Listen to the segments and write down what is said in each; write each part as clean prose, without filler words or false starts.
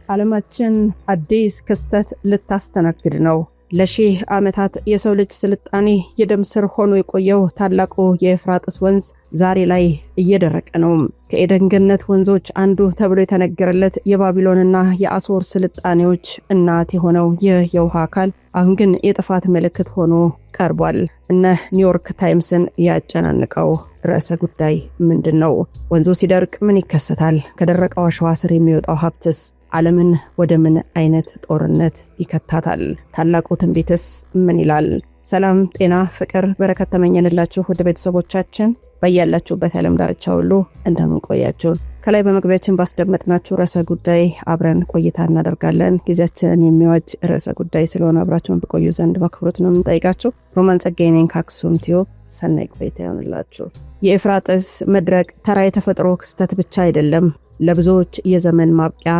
ዓለማችን አዲስ ክስተት ልታስተናግድ ነው። ለሺህ ዓመታት የሰው ልጅ ስልጣኔ የደም ስር ሆኖ የቆየው ታላቁ የኤፍራጥስ ወንዝ ዛሬ ላይ እየደረቀ ነው። ከኤደን ገነት ወንዞች አንዱ ተብሎ የተነገረለት የባቢሎንና የአሶር ስልጣኔዎች እናት የሆነው ይህ የውሃ አካል አሁን ግን የጥፋት ምልክት ሆኖ ቀርቧል። እነ ኒውዮርክ ታይምስን ያጨናነቀው ርዕሰ ጉዳይ ምንድነው? ወንዙ ሲደርቅ ምን ይከሰታል? ከደረቀው አሸዋ ስር የሚወጣው ሀብትስ ዓለምን ወደ ምን አይነት ጦርነት ይከታታል? ታላቁ ትንቢትስ ምን ይላል? ሰላም፣ ጤና፣ ፍቅር፣ በረከት ተመኘንላችሁ ወደ ቤተሰቦቻችን በያላችሁበት ዓለም ዳርቻ ሁሉ እንደምን ቆያችሁ? ከላይ በመግቢያችን ባስደመጥናችሁ ርዕሰ ጉዳይ አብረን ቆይታ እናደርጋለን። ጊዜያችንን የሚዋጅ ርዕሰ ጉዳይ ስለሆነ አብራችሁን በቆዩ ዘንድ በአክብሮት ነው የምንጠይቃችሁ። ሮማን ጸጋዬ ነኝ ከአክሱም ቲዩብ። ሰናይ ቆይታ ይሁንላችሁ። የኤፍራጥስ መድረቅ ተራ የተፈጥሮ ክስተት ብቻ አይደለም፣ ለብዙዎች የዘመን ማብቂያ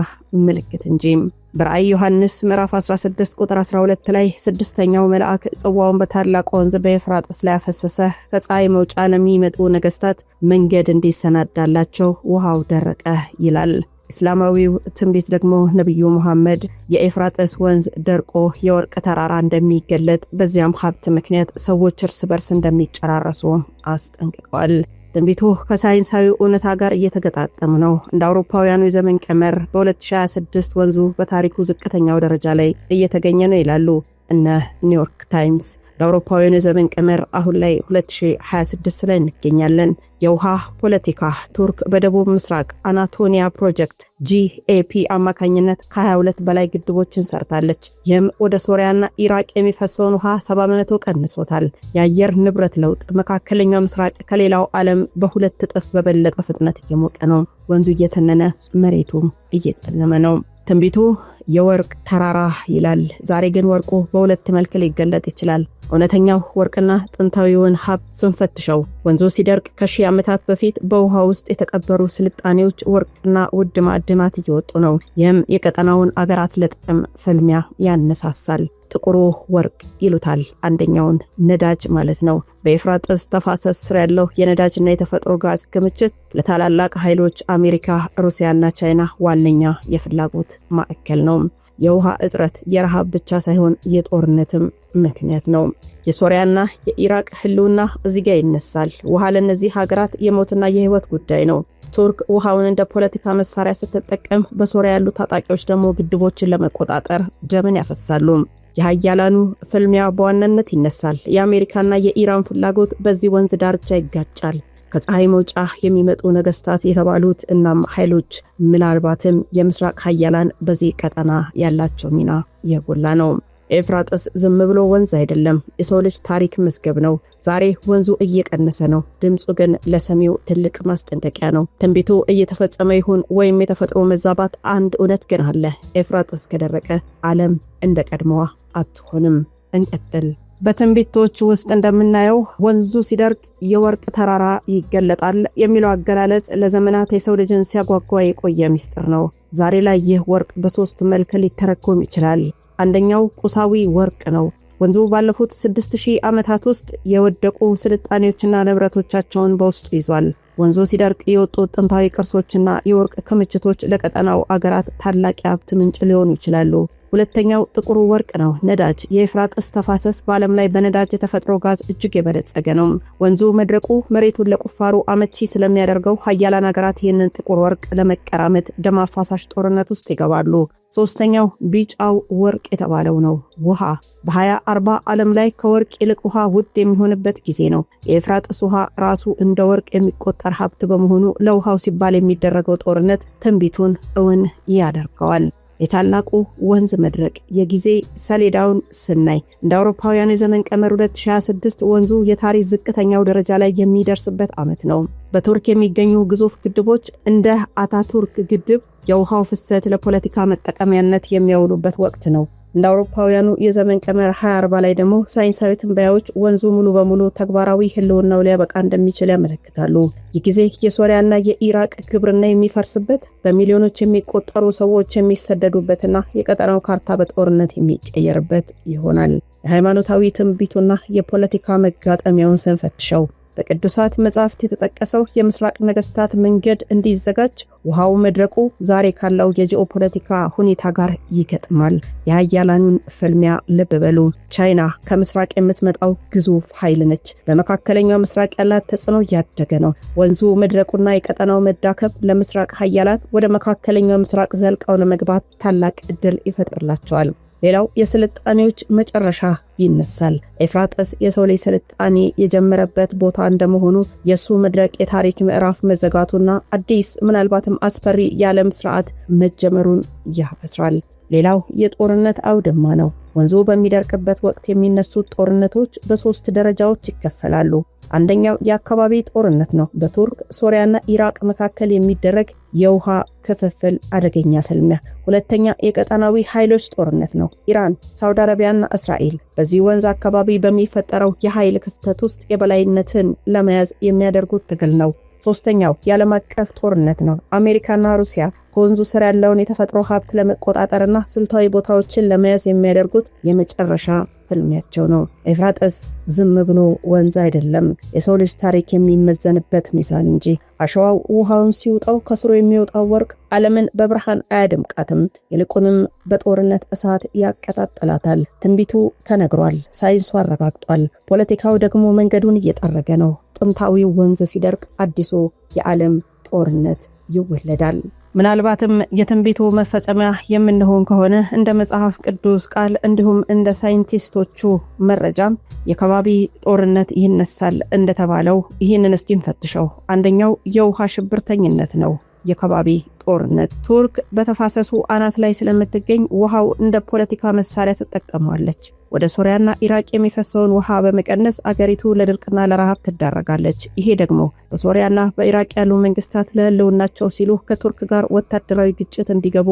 ምልክት እንጂ። በራእይ ዮሐንስ ምዕራፍ 16 ቁጥር 12 ላይ ስድስተኛው መልአክ ጽዋውን በታላቅ ወንዝ በኤፍራጥስ ላይ አፈሰሰ። ከፀሐይ መውጫ ለሚመጡ ነገስታት መንገድ እንዲሰናዳላቸው ውሃው ደረቀ ይላል። እስላማዊው ትንቢት ደግሞ ነብዩ መሐመድ የኤፍራጥስ ወንዝ ደርቆ የወርቅ ተራራ እንደሚገለጥ፣ በዚያም ሀብት ምክንያት ሰዎች እርስ በርስ እንደሚጨራረሱ አስጠንቅቀዋል። ትንቢቱ ከሳይንሳዊ እውነታ ጋር እየተገጣጠሙ ነው። እንደ አውሮፓውያኑ የዘመን ቀመር በ2026 ወንዙ በታሪኩ ዝቅተኛው ደረጃ ላይ እየተገኘ ነው ይላሉ እነ ኒውዮርክ ታይምስ። ለአውሮፓውያኑ የዘመን ቀመር አሁን ላይ 2026 ላይ እንገኛለን። የውሃ ፖለቲካ ቱርክ በደቡብ ምስራቅ አናቶሊያ ፕሮጀክት GAP አማካኝነት ከ22 በላይ ግድቦችን ሰርታለች። ይህም ወደ ሶሪያና ኢራቅ የሚፈሰውን ውሃ 70% ቀንሶታል። የአየር ንብረት ለውጥ መካከለኛው ምስራቅ ከሌላው ዓለም በሁለት እጥፍ በበለጠ ፍጥነት እየሞቀ ነው። ወንዙ እየተነነ መሬቱም እየጨለመ ነው። ትንቢቱ የወርቅ ተራራ ይላል። ዛሬ ግን ወርቁ በሁለት መልክ ሊገለጥ ይችላል። እውነተኛው ወርቅና ጥንታዊውን ሀብት ስንፈትሸው ወንዙ ሲደርቅ ከሺህ ዓመታት በፊት በውሃ ውስጥ የተቀበሩ ስልጣኔዎች ወርቅና ውድ ማዕድናት እየወጡ ነው። ይህም የቀጠናውን አገራት ለጥቅም ፍልሚያ ያነሳሳል። ጥቁሩ ወርቅ ይሉታል። አንደኛውን ነዳጅ ማለት ነው። በኤፍራጥስ ተፋሰስ ስር ያለው የነዳጅና የተፈጥሮ ጋዝ ክምችት ለታላላቅ ኃይሎች አሜሪካ፣ ሩሲያና ቻይና ዋነኛ የፍላጎት ማዕከል ነው። የውሃ እጥረት የረሃብ ብቻ ሳይሆን የጦርነትም ምክንያት ነው። የሶሪያና የኢራቅ ህልውና እዚህ ጋር ይነሳል። ውሃ ለነዚህ ሀገራት የሞትና የህይወት ጉዳይ ነው። ቱርክ ውሃውን እንደ ፖለቲካ መሳሪያ ስትጠቀም፣ በሶሪያ ያሉ ታጣቂዎች ደግሞ ግድቦችን ለመቆጣጠር ደምን ያፈሳሉ። የሀያላኑ ፍልሚያ በዋናነት ይነሳል። የአሜሪካና የኢራን ፍላጎት በዚህ ወንዝ ዳርቻ ይጋጫል። ከፀሐይ መውጫ የሚመጡ ነገስታት የተባሉት እናም ኃይሎች ምናልባትም የምስራቅ ሀያላን በዚህ ቀጠና ያላቸው ሚና የጎላ ነው። ኤፍራጥስ ዝም ብሎ ወንዝ አይደለም፣ የሰው ልጅ ታሪክ መዝገብ ነው። ዛሬ ወንዙ እየቀነሰ ነው፣ ድምፁ ግን ለሰሚው ትልቅ ማስጠንቀቂያ ነው። ትንቢቱ እየተፈጸመ ይሁን ወይም የተፈጥሮ መዛባት፣ አንድ እውነት ግን አለ። ኤፍራጥስ ከደረቀ ዓለም እንደ ቀድሞዋ አትሆንም። እንቀጥል። በትንቢቶች ውስጥ እንደምናየው ወንዙ ሲደርቅ የወርቅ ተራራ ይገለጣል የሚለው አገላለጽ ለዘመናት የሰው ልጅን ሲያጓጓ የቆየ ሚስጥር ነው። ዛሬ ላይ ይህ ወርቅ በሶስት መልክ ሊተረጎም ይችላል። አንደኛው ቁሳዊ ወርቅ ነው። ወንዙ ባለፉት 6000 ዓመታት ውስጥ የወደቁ ስልጣኔዎችና ንብረቶቻቸውን በውስጡ ይዟል። ወንዙ ሲደርቅ የወጡ ጥንታዊ ቅርሶችና የወርቅ ክምችቶች ለቀጠናው አገራት ታላቅ የሀብት ምንጭ ሊሆኑ ይችላሉ። ሁለተኛው ጥቁሩ ወርቅ ነው፣ ነዳጅ። የኤፍራጥስ ተፋሰስ በዓለም ላይ በነዳጅ የተፈጥሮ ጋዝ እጅግ የበለጸገ ነው። ወንዙ መድረቁ መሬቱን ለቁፋሮ አመቺ ስለሚያደርገው ሀያላን ሀገራት ይህንን ጥቁር ወርቅ ለመቀራመት ደም አፋሳሽ ጦርነት ውስጥ ይገባሉ። ሶስተኛው ቢጫው ወርቅ የተባለው ነው፣ ውሃ። በ2040 ዓለም ላይ ከወርቅ ይልቅ ውሃ ውድ የሚሆንበት ጊዜ ነው። የኤፍራጥስ ውሃ ራሱ እንደ ወርቅ የሚቆጠር ሀብት በመሆኑ ለውሃው ሲባል የሚደረገው ጦርነት ትንቢቱን እውን ያደርገዋል። የታላቁ ወንዝ መድረቅ የጊዜ ሰሌዳውን ስናይ እንደ አውሮፓውያኑ የዘመን ቀመር 2026 ወንዙ የታሪክ ዝቅተኛው ደረጃ ላይ የሚደርስበት ዓመት ነው። በቱርክ የሚገኙ ግዙፍ ግድቦች እንደ አታቱርክ ግድብ የውሃው ፍሰት ለፖለቲካ መጠቀሚያነት የሚያውሉበት ወቅት ነው። እንደ አውሮፓውያኑ የዘመን ቀመር 2040 ላይ ደግሞ ሳይንሳዊ ትንበያዎች ወንዙ ሙሉ በሙሉ ተግባራዊ ህልውናው ሊያበቃ እንደሚችል ያመለክታሉ። ይህ ጊዜ የሶሪያና የኢራቅ ግብርና የሚፈርስበት፣ በሚሊዮኖች የሚቆጠሩ ሰዎች የሚሰደዱበትና የቀጠናው ካርታ በጦርነት የሚቀየርበት ይሆናል። የሃይማኖታዊ ትንቢቱና የፖለቲካ መጋጠሚያውን ስንፈትሸው በቅዱሳት መጻሕፍት የተጠቀሰው የምስራቅ ነገስታት መንገድ እንዲዘጋጅ ውሃው መድረቁ ዛሬ ካለው የጂኦፖለቲካ ሁኔታ ጋር ይገጥማል። የሀያላኑን ፍልሚያ ልብ በሉ። ቻይና ከምስራቅ የምትመጣው ግዙፍ ኃይል ነች። በመካከለኛው ምስራቅ ያላት ተጽዕኖ ያደገ ነው። ወንዙ መድረቁና የቀጠናው መዳከም ለምስራቅ ሀያላን ወደ መካከለኛው ምስራቅ ዘልቀው ለመግባት ታላቅ እድል ይፈጥርላቸዋል። ሌላው የስልጣኔዎች መጨረሻ ይነሳል። ኤፍራጥስ የሰው ልጅ ስልጣኔ የጀመረበት ቦታ እንደመሆኑ የሱ መድረቅ የታሪክ ምዕራፍ መዘጋቱና አዲስ ምናልባትም አስፈሪ የዓለም ስርዓት መጀመሩን ያበስራል። ሌላው የጦርነት አውድማ ነው። ወንዙ በሚደርቅበት ወቅት የሚነሱት ጦርነቶች በ3 ደረጃዎች ይከፈላሉ። አንደኛው የአካባቢ ጦርነት ነው። በቱርክ ሶሪያና ኢራቅ መካከል የሚደረግ የውሃ ክፍፍል አደገኛ ፍልሚያ። ሁለተኛ የቀጠናዊ ኃይሎች ጦርነት ነው። ኢራን፣ ሳውዲ አረቢያና እስራኤል በዚህ ወንዝ አካባቢ በሚፈጠረው የኃይል ክፍተት ውስጥ የበላይነትን ለመያዝ የሚያደርጉት ትግል ነው። ሶስተኛው የዓለም አቀፍ ጦርነት ነው። አሜሪካና ሩሲያ ከወንዙ ስር ያለውን የተፈጥሮ ሀብት ለመቆጣጠርና ስልታዊ ቦታዎችን ለመያዝ የሚያደርጉት የመጨረሻ ፍልሚያቸው ነው። ኤፍራጥስ ዝም ብሎ ወንዝ አይደለም፣ የሰው ልጅ ታሪክ የሚመዘንበት ሚዛን እንጂ። አሸዋው ውሃውን ሲውጣው ከስሩ የሚወጣው ወርቅ ዓለምን በብርሃን አያደምቃትም፣ ይልቁንም በጦርነት እሳት ያቀጣጥላታል። ትንቢቱ ተነግሯል፣ ሳይንሱ አረጋግጧል፣ ፖለቲካው ደግሞ መንገዱን እየጠረገ ነው። ጥንታዊው ወንዝ ሲደርቅ አዲሱ የዓለም ጦርነት ይወለዳል። ምናልባትም የትንቢቱ መፈጸሚያ የምንሆን ከሆነ እንደ መጽሐፍ ቅዱስ ቃል እንዲሁም እንደ ሳይንቲስቶቹ መረጃም የከባቢ ጦርነት ይነሳል እንደተባለው ይህንን እስኪ እንፈትሸው። አንደኛው የውሃ ሽብርተኝነት ነው። የከባቢ ጦርነት ቱርክ በተፋሰሱ አናት ላይ ስለምትገኝ ውሃው እንደ ፖለቲካ መሳሪያ ትጠቀመዋለች። ወደ ሶሪያና ኢራቅ የሚፈሰውን ውሃ በመቀነስ አገሪቱ ለድርቅና ለረሃብ ትዳረጋለች። ይሄ ደግሞ በሶሪያና በኢራቅ ያሉ መንግስታት ለህልውናቸው ሲሉ ከቱርክ ጋር ወታደራዊ ግጭት እንዲገቡ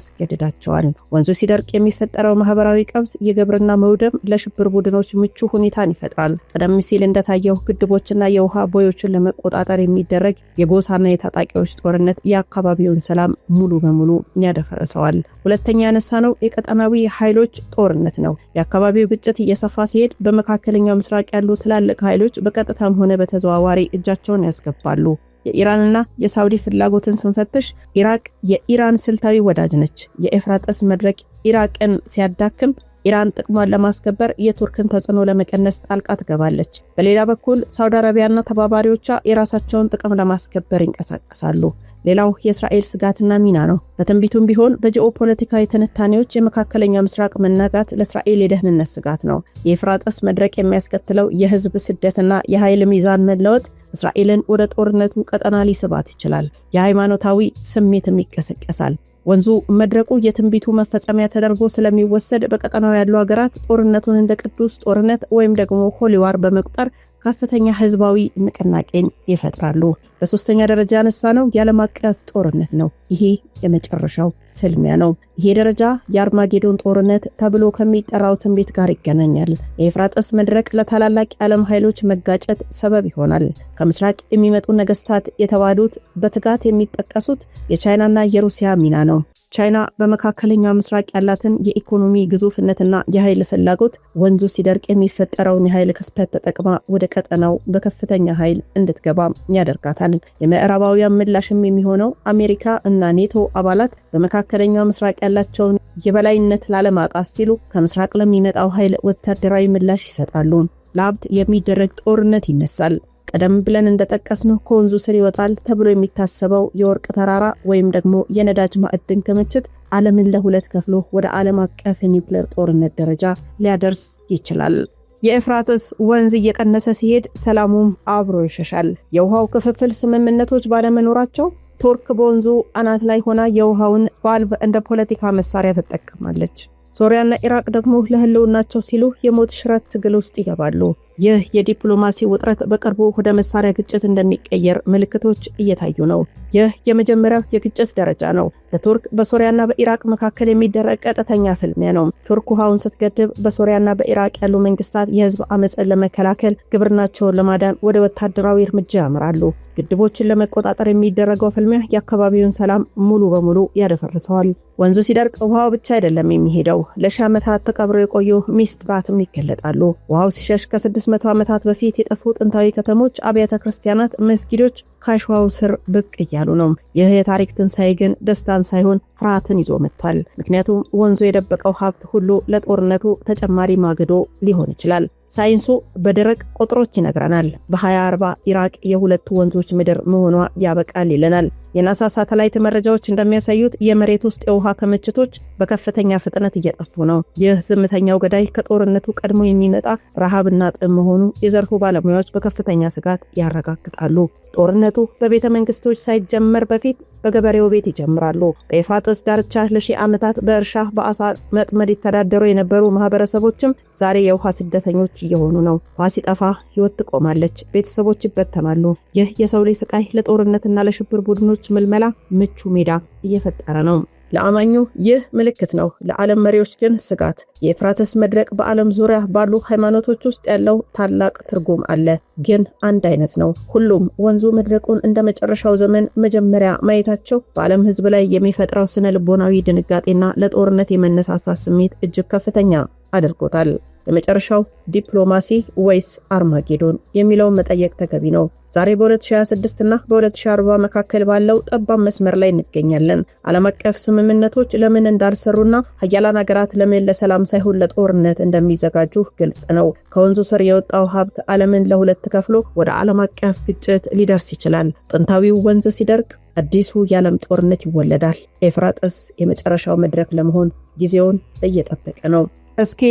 ያስገድዳቸዋል። ወንዙ ሲደርቅ የሚፈጠረው ማህበራዊ ቀውስ፣ የግብርና መውደም ለሽብር ቡድኖች ምቹ ሁኔታን ይፈጥራል። ቀደም ሲል እንደታየው ግድቦችና የውሃ ቦዮችን ለመቆጣጠር የሚደረግ የጎሳና የታጣቂዎች ጦርነት የአካባቢውን ሰላም ሙሉ በሙሉ ያደፈርሰዋል። ሁለተኛ ያነሳነው የቀጠናዊ ኃይሎች ጦርነት ነው። የአካባቢው ግጭት እየሰፋ ሲሄድ በመካከለኛው ምስራቅ ያሉ ትላልቅ ኃይሎች በቀጥታም ሆነ በተዘዋዋሪ እጃቸውን ያስገባሉ። የኢራንና የሳውዲ ፍላጎትን ስንፈትሽ ኢራቅ የኢራን ስልታዊ ወዳጅ ነች። የኤፍራጥስ መድረቅ ኢራቅን ሲያዳክም ኢራን ጥቅሟን ለማስከበር የቱርክን ተጽዕኖ ለመቀነስ ጣልቃ ትገባለች። በሌላ በኩል ሳውዲ አረቢያና ተባባሪዎቿ የራሳቸውን ጥቅም ለማስከበር ይንቀሳቀሳሉ። ሌላው የእስራኤል ስጋትና ሚና ነው። በትንቢቱም ቢሆን በጂኦፖለቲካዊ ትንታኔዎች የመካከለኛው ምስራቅ መናጋት ለእስራኤል የደህንነት ስጋት ነው። የኤፍራጥስ መድረቅ የሚያስከትለው የህዝብ ስደትና የኃይል ሚዛን መለወጥ እስራኤልን ወደ ጦርነቱ ቀጠና ሊስባት ይችላል። የሃይማኖታዊ ስሜትም ይቀሰቀሳል። ወንዙ መድረቁ የትንቢቱ መፈጸሚያ ተደርጎ ስለሚወሰድ በቀጠናው ያሉ ሀገራት ጦርነቱን እንደ ቅዱስ ጦርነት ወይም ደግሞ ሆሊ ዋር በመቁጠር ከፍተኛ ህዝባዊ ንቅናቄን ይፈጥራሉ። በሶስተኛ ደረጃ ያነሳነው የዓለም አቀፍ ጦርነት ነው። ይሄ የመጨረሻው ፍልሚያ ነው። ይሄ ደረጃ የአርማጌዶን ጦርነት ተብሎ ከሚጠራው ትንቢት ጋር ይገናኛል። የኤፍራጥስ መድረቅ ለታላላቅ የዓለም ኃይሎች መጋጨት ሰበብ ይሆናል። ከምስራቅ የሚመጡ ነገስታት የተባሉት በትጋት የሚጠቀሱት የቻይናና የሩሲያ ሚና ነው። ቻይና በመካከለኛው ምስራቅ ያላትን የኢኮኖሚ ግዙፍነትና የኃይል ፍላጎት ወንዙ ሲደርቅ የሚፈጠረውን የኃይል ክፍተት ተጠቅማ ወደ ቀጠናው በከፍተኛ ኃይል እንድትገባ ያደርጋታል። የምዕራባውያን ምላሽም የሚሆነው አሜሪካ እና ኔቶ አባላት በመካከለኛው ምስራቅ ያላቸውን የበላይነት ላለማጣት ሲሉ ከምስራቅ ለሚመጣው ኃይል ወታደራዊ ምላሽ ይሰጣሉ። ለሀብት የሚደረግ ጦርነት ይነሳል። ቀደም ብለን እንደጠቀስነው ከወንዙ ስር ይወጣል ተብሎ የሚታሰበው የወርቅ ተራራ ወይም ደግሞ የነዳጅ ማዕድን ክምችት ዓለምን ለሁለት ከፍሎ ወደ ዓለም አቀፍ የኒውክሌር ጦርነት ደረጃ ሊያደርስ ይችላል። የኤፍራጥስ ወንዝ እየቀነሰ ሲሄድ ሰላሙም አብሮ ይሸሻል። የውሃው ክፍፍል ስምምነቶች ባለመኖራቸው ቱርክ በወንዙ አናት ላይ ሆና የውሃውን ቫልቭ እንደ ፖለቲካ መሳሪያ ትጠቀማለች። ሶሪያና ኢራቅ ደግሞ ለህልውናቸው ሲሉ የሞት ሽረት ትግል ውስጥ ይገባሉ። ይህ የዲፕሎማሲ ውጥረት በቅርቡ ወደ መሳሪያ ግጭት እንደሚቀየር ምልክቶች እየታዩ ነው። ይህ የመጀመሪያው የግጭት ደረጃ ነው። በቱርክ በሶሪያና በኢራቅ መካከል የሚደረግ ቀጥተኛ ፍልሚያ ነው። ቱርክ ውሃውን ስትገድብ፣ በሶሪያና በኢራቅ ያሉ መንግስታት የህዝብ አመፅን ለመከላከል ግብርናቸውን ለማዳን ወደ ወታደራዊ እርምጃ ያመራሉ። ግድቦችን ለመቆጣጠር የሚደረገው ፍልሚያ የአካባቢውን ሰላም ሙሉ በሙሉ ያደፈርሰዋል። ወንዙ ሲደርቅ ውሃው ብቻ አይደለም የሚሄደው፣ ለሺህ ዓመታት ተቀብረው የቆዩ ሚስጥራትም ይገለጣሉ። ውሃው ሲሸሽ ከ600 ከ300 ዓመታት በፊት የጠፉ ጥንታዊ ከተሞች፣ አብያተ ክርስቲያናት፣ መስጊዶች ካሸዋው ስር ብቅ እያሉ ነው። ይህ የታሪክ ትንሣኤ ግን ደስታን ሳይሆን ፍርሃትን ይዞ መጥቷል። ምክንያቱም ወንዙ የደበቀው ሀብት ሁሉ ለጦርነቱ ተጨማሪ ማገዶ ሊሆን ይችላል። ሳይንሱ በደረቅ ቁጥሮች ይነግረናል። በ2040 ኢራቅ የሁለቱ ወንዞች ምድር መሆኗ ያበቃል ይለናል። የናሳ ሳተላይት መረጃዎች እንደሚያሳዩት የመሬት ውስጥ የውሃ ክምችቶች በከፍተኛ ፍጥነት እየጠፉ ነው። ይህ ዝምተኛው ገዳይ ከጦርነቱ ቀድሞ የሚመጣ ረሃብና ጥም መሆኑ የዘርፉ ባለሙያዎች በከፍተኛ ስጋት ያረጋግጣሉ። ጦርነቱ በቤተ መንግስቶች ሳይጀመር በፊት በገበሬው ቤት ይጀምራሉ። በኤፍራጥስ ዳርቻ ለሺህ ዓመታት በእርሻ በአሳ መጥመድ ይተዳደሩ የነበሩ ማህበረሰቦችም ዛሬ የውሃ ስደተኞች እየሆኑ ነው። ውሃ ሲጠፋ ህይወት ትቆማለች፣ ቤተሰቦች ይበተናሉ። ይህ የሰው ልጅ ስቃይ ለጦርነትና ለሽብር ቡድኖች ምልመላ ምቹ ሜዳ እየፈጠረ ነው። ለአማኙ ይህ ምልክት ነው፣ ለዓለም መሪዎች ግን ስጋት። የኤፍራጥስ መድረቅ በዓለም ዙሪያ ባሉ ሃይማኖቶች ውስጥ ያለው ታላቅ ትርጉም አለ፣ ግን አንድ አይነት ነው። ሁሉም ወንዙ መድረቁን እንደ መጨረሻው ዘመን መጀመሪያ ማየታቸው በዓለም ህዝብ ላይ የሚፈጥረው ስነ ልቦናዊ ድንጋጤና ለጦርነት የመነሳሳት ስሜት እጅግ ከፍተኛ አድርጎታል። የመጨረሻው ዲፕሎማሲ ወይስ አርማጌዶን የሚለውን መጠየቅ ተገቢ ነው። ዛሬ በ2026 እና በ2040 መካከል ባለው ጠባብ መስመር ላይ እንገኛለን። ዓለም አቀፍ ስምምነቶች ለምን እንዳልሰሩና ሀያላን ሀገራት ለምን ለሰላም ሳይሆን ለጦርነት እንደሚዘጋጁ ግልጽ ነው። ከወንዙ ስር የወጣው ሀብት ዓለምን ለሁለት ከፍሎ ወደ ዓለም አቀፍ ግጭት ሊደርስ ይችላል። ጥንታዊው ወንዝ ሲደርቅ አዲሱ የዓለም ጦርነት ይወለዳል። ኤፍራጥስ የመጨረሻው መድረክ ለመሆን ጊዜውን እየጠበቀ ነው። እስኪ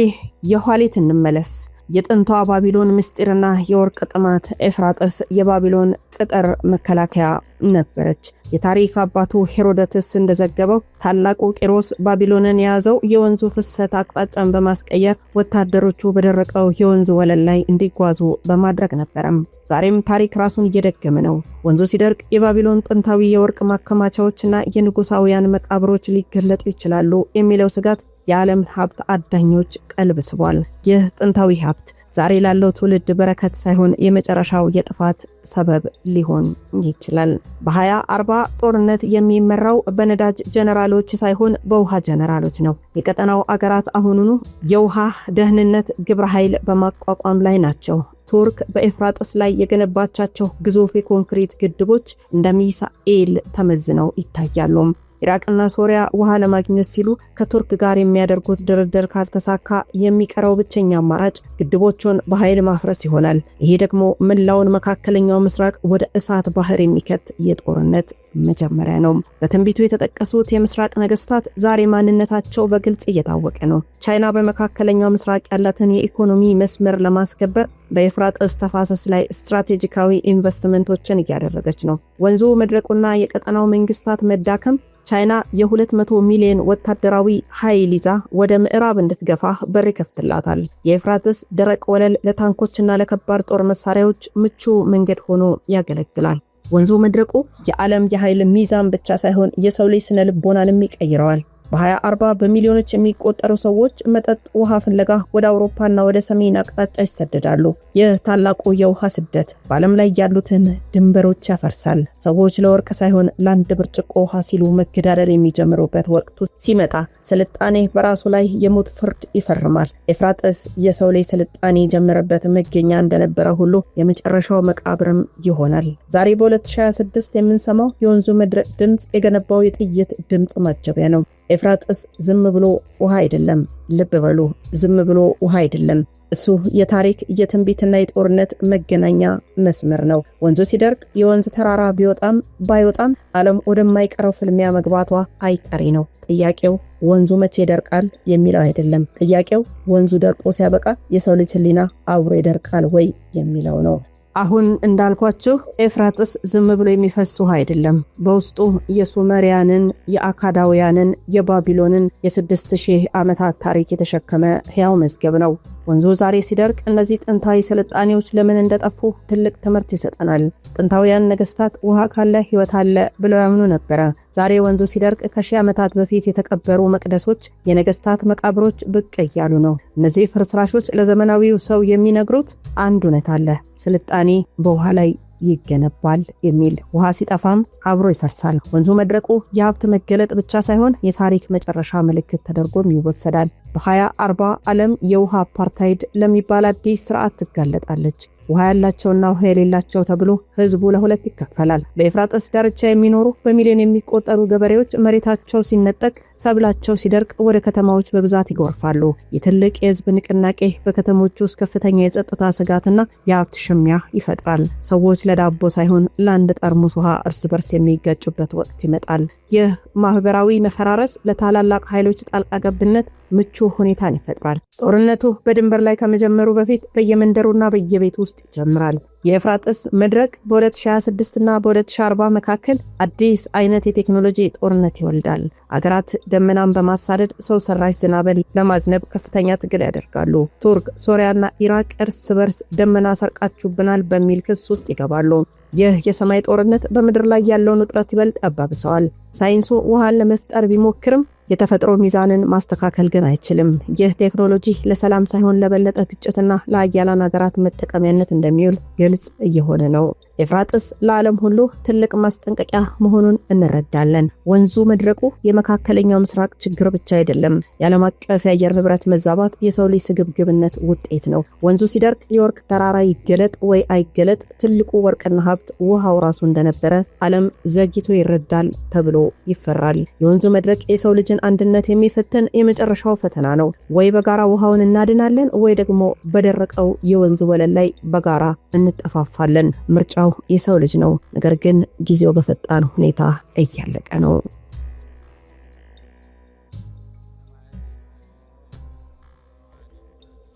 የኋሊት እንመለስ። የጥንቷ ባቢሎን ምስጢርና የወርቅ ጥማት። ኤፍራጥስ የባቢሎን ቅጥር መከላከያ ነበረች። የታሪክ አባቱ ሄሮዶተስ እንደዘገበው ታላቁ ቂሮስ ባቢሎንን የያዘው የወንዙ ፍሰት አቅጣጫን በማስቀየር ወታደሮቹ በደረቀው የወንዝ ወለል ላይ እንዲጓዙ በማድረግ ነበረም። ዛሬም ታሪክ ራሱን እየደገመ ነው። ወንዙ ሲደርቅ የባቢሎን ጥንታዊ የወርቅ ማከማቻዎችና የንጉሳውያን መቃብሮች ሊገለጡ ይችላሉ የሚለው ስጋት የዓለም ሀብት አዳኞች ቀልብ ስቧል። ይህ ጥንታዊ ሀብት ዛሬ ላለው ትውልድ በረከት ሳይሆን የመጨረሻው የጥፋት ሰበብ ሊሆን ይችላል። በ2040 ጦርነት የሚመራው በነዳጅ ጀነራሎች ሳይሆን በውሃ ጀነራሎች ነው። የቀጠናው አገራት አሁኑኑ የውሃ ደህንነት ግብረ ኃይል በማቋቋም ላይ ናቸው። ቱርክ በኤፍራጥስ ላይ የገነባቻቸው ግዙፍ የኮንክሪት ግድቦች እንደ ሚሳኤል ተመዝነው ይታያሉ። ኢራቅና ሶሪያ ውሃ ለማግኘት ሲሉ ከቱርክ ጋር የሚያደርጉት ድርድር ካልተሳካ የሚቀረው ብቸኛ አማራጭ ግድቦቹን በኃይል ማፍረስ ይሆናል። ይሄ ደግሞ መላውን መካከለኛው ምስራቅ ወደ እሳት ባህር የሚከት የጦርነት መጀመሪያ ነው። በትንቢቱ የተጠቀሱት የምስራቅ ነገስታት ዛሬ ማንነታቸው በግልጽ እየታወቀ ነው። ቻይና በመካከለኛው ምስራቅ ያላትን የኢኮኖሚ መስመር ለማስከበር በኤፍራጥስ ተፋሰስ ላይ ስትራቴጂካዊ ኢንቨስትመንቶችን እያደረገች ነው። ወንዙ መድረቁና የቀጠናው መንግስታት መዳከም ቻይና የ200 ሚሊዮን ወታደራዊ ኃይል ይዛ ወደ ምዕራብ እንድትገፋ በር ይከፍትላታል። የኤፍራጥስ ደረቅ ወለል ለታንኮችና ለከባድ ጦር መሳሪያዎች ምቹ መንገድ ሆኖ ያገለግላል። ወንዙ መድረቁ የዓለም የኃይል ሚዛን ብቻ ሳይሆን የሰው ልጅ ስነ ልቦናንም ይቀይረዋል። በ2040 በሚሊዮኖች የሚቆጠሩ ሰዎች መጠጥ ውሃ ፍለጋ ወደ አውሮፓና ወደ ሰሜን አቅጣጫ ይሰደዳሉ። ይህ ታላቁ የውሃ ስደት በዓለም ላይ ያሉትን ድንበሮች ያፈርሳል። ሰዎች ለወርቅ ሳይሆን ለአንድ ብርጭቆ ውሃ ሲሉ መገዳደል የሚጀምሩበት ወቅቱ ሲመጣ ስልጣኔ በራሱ ላይ የሞት ፍርድ ይፈርማል። ኤፍራጥስ የሰው ላይ ስልጣኔ የጀመረበት መገኛ እንደነበረ ሁሉ የመጨረሻው መቃብርም ይሆናል። ዛሬ በ2026 የምንሰማው የወንዙ መድረቅ ድምፅ የገነባው የጥይት ድምፅ ማጀቢያ ነው። ኤፍራጥስ ዝም ብሎ ውሃ አይደለም። ልብ በሉ፣ ዝም ብሎ ውሃ አይደለም። እሱ የታሪክ የትንቢትና የጦርነት መገናኛ መስመር ነው። ወንዙ ሲደርቅ የወንዝ ተራራ ቢወጣም ባይወጣም ዓለም ወደማይቀረው ፍልሚያ መግባቷ አይቀሬ ነው። ጥያቄው ወንዙ መቼ ይደርቃል የሚለው አይደለም። ጥያቄው ወንዙ ደርቆ ሲያበቃ የሰው ልጅ ሕሊና አብሮ ይደርቃል ወይ የሚለው ነው። አሁን እንዳልኳችሁ ኤፍራጥስ ዝም ብሎ የሚፈስ ውሃ አይደለም። በውስጡ የሱመሪያንን፣ የአካዳውያንን፣ የባቢሎንን የ6000 ዓመታት ታሪክ የተሸከመ ሕያው መዝገብ ነው። ወንዙ ዛሬ ሲደርቅ እነዚህ ጥንታዊ ስልጣኔዎች ለምን እንደጠፉ ትልቅ ትምህርት ይሰጠናል። ጥንታውያን ነገስታት ውሃ ካለ ሕይወት አለ ብለው ያምኑ ነበረ። ዛሬ ወንዙ ሲደርቅ ከ1000 ዓመታት በፊት የተቀበሩ መቅደሶች፣ የነገስታት መቃብሮች ብቅ እያሉ ነው። እነዚህ ፍርስራሾች ለዘመናዊው ሰው የሚነግሩት አንድ እውነት አለ። ስልጣኔ በውሃ ላይ ይገነባል የሚል። ውሃ ሲጠፋም አብሮ ይፈርሳል። ወንዙ መድረቁ የሀብት መገለጥ ብቻ ሳይሆን የታሪክ መጨረሻ ምልክት ተደርጎም ይወሰዳል። በ2040 ዓለም የውሃ አፓርታይድ ለሚባል አዲስ ስርዓት ትጋለጣለች። ውሃ ያላቸውና ውሃ የሌላቸው ተብሎ ህዝቡ ለሁለት ይከፈላል። በኤፍራጥስ ዳርቻ የሚኖሩ በሚሊዮን የሚቆጠሩ ገበሬዎች መሬታቸው ሲነጠቅ፣ ሰብላቸው ሲደርቅ ወደ ከተማዎች በብዛት ይጎርፋሉ። የትልቅ የህዝብ ንቅናቄ በከተሞች ውስጥ ከፍተኛ የጸጥታ ስጋትና የሀብት ሽሚያ ይፈጥራል። ሰዎች ለዳቦ ሳይሆን ለአንድ ጠርሙስ ውሃ እርስ በርስ የሚጋጩበት ወቅት ይመጣል። ይህ ማህበራዊ መፈራረስ ለታላላቅ ኃይሎች ጣልቃ ገብነት ምቹ ሁኔታን ይፈጥራል። ጦርነቱ በድንበር ላይ ከመጀመሩ በፊት በየመንደሩና በየቤት ውስጥ ይጀምራል። የኤፍራጥስ መድረቅ በ2026 እና በ2040 መካከል አዲስ አይነት የቴክኖሎጂ ጦርነት ይወልዳል። አገራት ደመናን በማሳደድ ሰው ሰራሽ ዝናብን ለማዝነብ ከፍተኛ ትግል ያደርጋሉ። ቱርክ፣ ሶሪያና ኢራቅ እርስ በርስ ደመና ሰርቃችሁብናል በሚል ክስ ውስጥ ይገባሉ። ይህ የሰማይ ጦርነት በምድር ላይ ያለውን ውጥረት ይበልጥ ያባብሰዋል። ሳይንሱ ውሃን ለመፍጠር ቢሞክርም የተፈጥሮ ሚዛንን ማስተካከል ግን አይችልም። ይህ ቴክኖሎጂ ለሰላም ሳይሆን ለበለጠ ግጭትና ለአያላን ሀገራት መጠቀሚያነት እንደሚውል ግልጽ እየሆነ ነው። ኤፍራጥስ ለዓለም ሁሉ ትልቅ ማስጠንቀቂያ መሆኑን እንረዳለን። ወንዙ መድረቁ የመካከለኛው ምስራቅ ችግር ብቻ አይደለም። የዓለም አቀፍ የአየር ንብረት መዛባት የሰው ልጅ ስግብግብነት ውጤት ነው። ወንዙ ሲደርቅ የወርቅ ተራራ ይገለጥ ወይ አይገለጥ፣ ትልቁ ወርቅና ሀብት ውሃው ራሱ እንደነበረ ዓለም ዘግይቶ ይረዳል ተብሎ ይፈራል። የወንዙ መድረቅ የሰው ልጅን አንድነት የሚፈትን የመጨረሻው ፈተና ነው። ወይ በጋራ ውሃውን እናድናለን፣ ወይ ደግሞ በደረቀው የወንዝ ወለል ላይ በጋራ እንጠፋፋለን። ምርጫው የሰው ልጅ ነው። ነገር ግን ጊዜው በፈጣን ሁኔታ እያለቀ ነው።